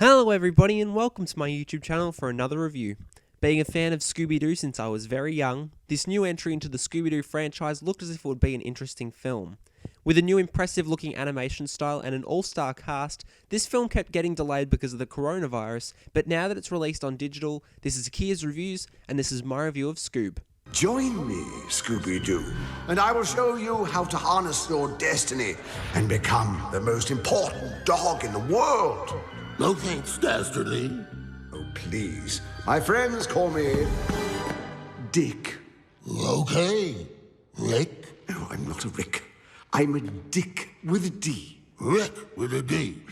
Hello everybody and welcome to my YouTube channel for another review. Being a fan of Scooby-Doo since I was very young, this new entry into the Scooby-Doo franchise looked as if it would be an interesting film. With a new impressive looking animation style and an all-star cast, this film kept getting delayed because of the coronavirus, but now that it's released on digital, this is Kier's Reviews and this is my review of Scoob. Join me, Scooby-Doo, and I will show you how to harness your destiny and become the most important dog in the world. No thanks, Dastardly. Oh, please. My friends call me Dick. Okay. Rick? No, I'm not a Rick. I'm a Dick with a D. Rick with a D.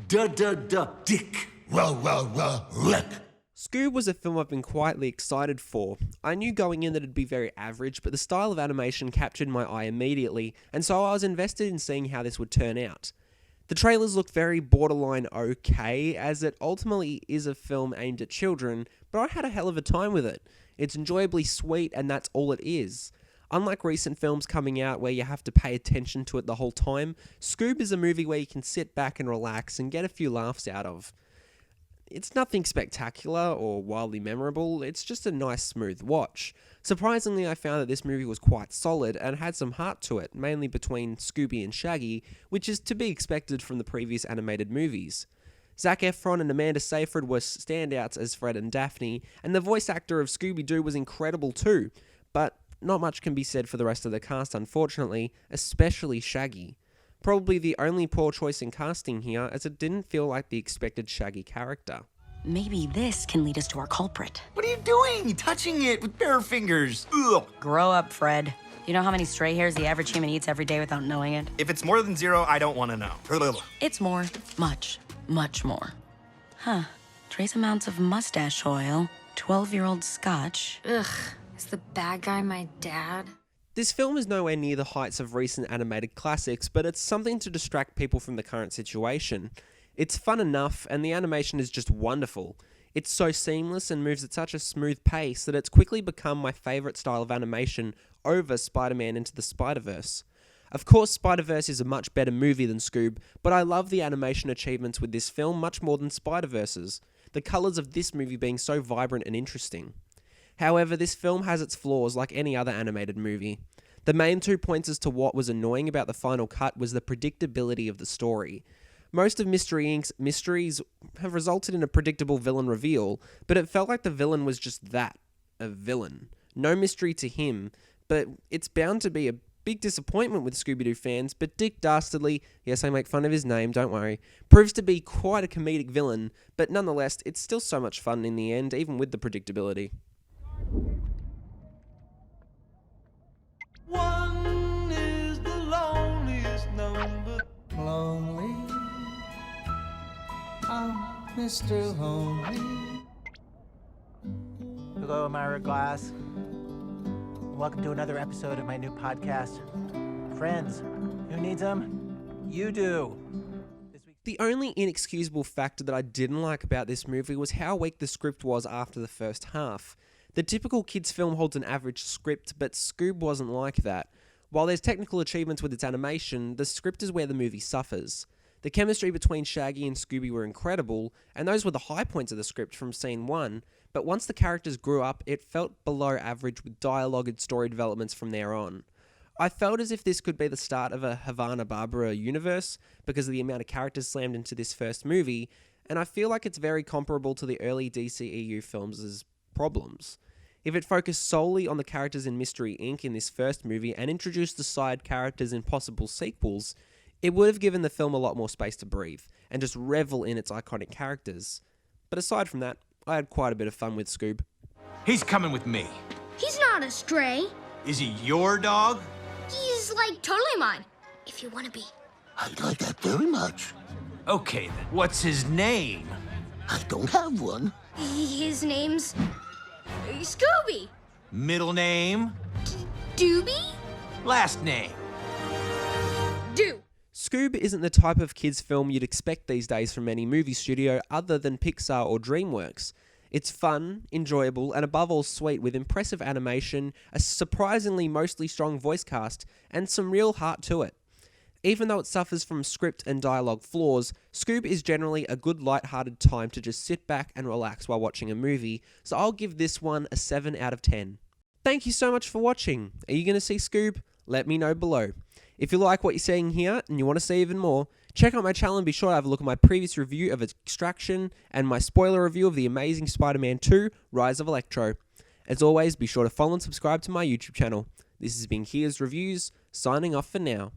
Dick. Rick. Scoob was a film I've been quietly excited for. I knew going in that it'd be very average, but the style of animation captured my eye immediately, and so I was invested in seeing how this would turn out. The trailers look very borderline okay, as it ultimately is a film aimed at children, but I had a hell of a time with it. It's enjoyably sweet, and that's all it is. Unlike recent films coming out where you have to pay attention to it the whole time, Scoob is a movie where you can sit back and relax and get a few laughs out of. It's nothing spectacular or wildly memorable, it's just a nice smooth watch. Surprisingly, I found that this movie was quite solid and had some heart to it, mainly between Scooby and Shaggy, which is to be expected from the previous animated movies. Zac Efron and Amanda Seyfried were standouts as Fred and Daphne, and the voice actor of Scooby-Doo was incredible too, but not much can be said for the rest of the cast unfortunately, especially Shaggy. Probably the only poor choice in casting here, as it didn't feel like the expected Shaggy character. Maybe this can lead us to our culprit. What are you doing? Touching it with bare fingers. Ugh. Grow up, Fred. You know how many stray hairs the average human eats every day without knowing it? If it's more than 0, I don't want to know. It's more. Much, much more. Huh. Trace amounts of mustache oil, 12-year-old scotch. Ugh. Is the bad guy my dad? This film is nowhere near the heights of recent animated classics, but it's something to distract people from the current situation. It's fun enough, and the animation is just wonderful. It's so seamless and moves at such a smooth pace that it's quickly become my favourite style of animation over Spider-Man Into the Spider-Verse. Of course, Spider-Verse is a much better movie than Scoob, but I love the animation achievements with this film much more than Spider-Verse's, the colours of this movie being so vibrant and interesting. However, this film has its flaws like any other animated movie. The main 2 points as to what was annoying about the final cut was the predictability of the story. Most of Mystery Inc.'s mysteries have resulted in a predictable villain reveal, but it felt like the villain was just that, a villain. No mystery to him, but it's bound to be a big disappointment with Scooby-Doo fans, but Dick Dastardly, yes I make fun of his name, don't worry, proves to be quite a comedic villain, but nonetheless, it's still so much fun in the end, even with the predictability. One is the loneliest number. Lonely. I'm Mr. Lonely. Hello, Myra Glass. Welcome to another episode of my new podcast. Friends, who needs them? You do. The only inexcusable factor that I didn't like about this movie was how weak the script was after the first half. The typical kids film holds an average script, but Scoob wasn't like that. While there's technical achievements with its animation, the script is where the movie suffers. The chemistry between Shaggy and Scooby were incredible, and those were the high points of the script from scene 1, but once the characters grew up, it felt below average with dialogue and story developments from there on. I felt as if this could be the start of a Hanna-Barbera universe because of the amount of characters slammed into this first movie, and I feel like it's very comparable to the early DCEU films' problems. If it focused solely on the characters in Mystery Inc. in this first movie and introduced the side characters in possible sequels, it would have given the film a lot more space to breathe and just revel in its iconic characters. But aside from that, I had quite a bit of fun with Scoob. He's coming with me. He's not a stray. Is he your dog? He's like totally mine. If you want to be. I'd like that very much. Okay then, what's his name? I don't have one. His name's Scooby. Middle name? Doobie? Last name? Do. Scoob isn't the type of kids film you'd expect these days from any movie studio other than Pixar or DreamWorks. It's fun, enjoyable, and above all sweet with impressive animation, a surprisingly mostly strong voice cast, and some real heart to it. Even though it suffers from script and dialogue flaws, SCOOB is generally a good light-hearted time to just sit back and relax while watching a movie, so I'll give this one a 7 out of 10. Thank you so much for watching. Are you going to see SCOOB? Let me know below. If you like what you're seeing here and you want to see even more, check out my channel and be sure to have a look at my previous review of Extraction and my spoiler review of The Amazing Spider-Man 2, Rise of Electro. As always, be sure to follow and subscribe to my YouTube channel. This has been Kiersey Reviews, signing off for now.